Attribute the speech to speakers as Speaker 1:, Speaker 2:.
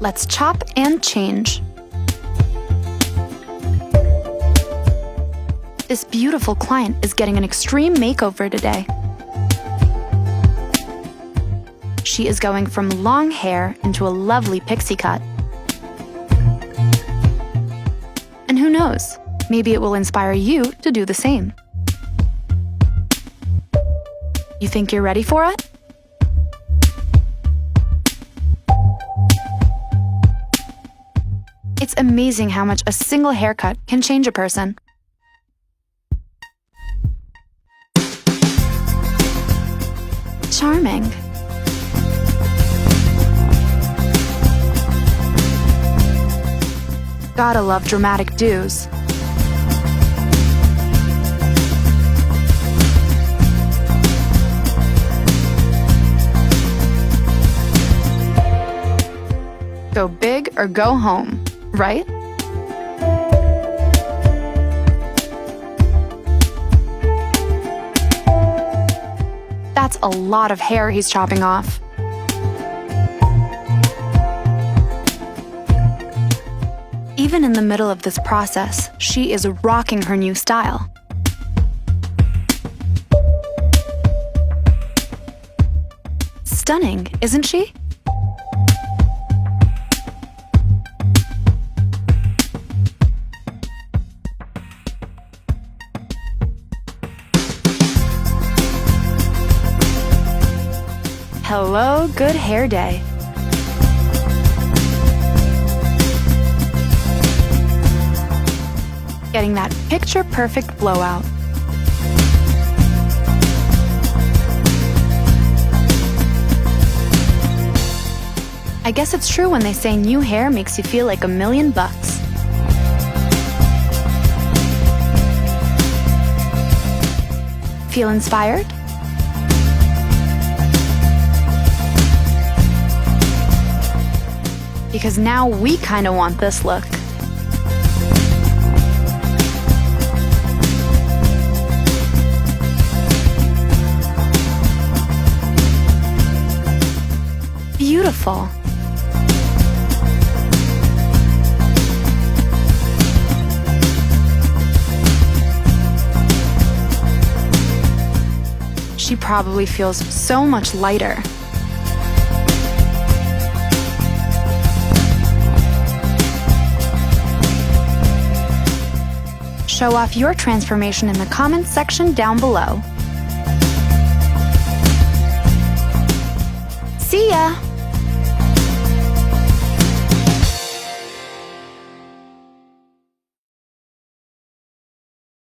Speaker 1: Let's chop and change. This beautiful client is getting an extreme makeover today. She is going from long hair into a lovely pixie cut. And who knows, maybe it will inspire you to do the same. You think you're ready for it? It's amazing how much a single haircut can change a person. Charming. Gotta love dramatic do's. Go big or go home, right? That's a lot of hair he's chopping off. Even in the middle of this process, she is rocking her new style. Stunning, isn't she? Hello, good hair day. Getting that picture-perfect blowout. I guess it's true when they say new hair makes you feel like $1,000,000. Feel inspired? Because now we kinda want this look. Beautiful. She probably feels so much lighter. Show off your transformation in the comments section down below. See ya!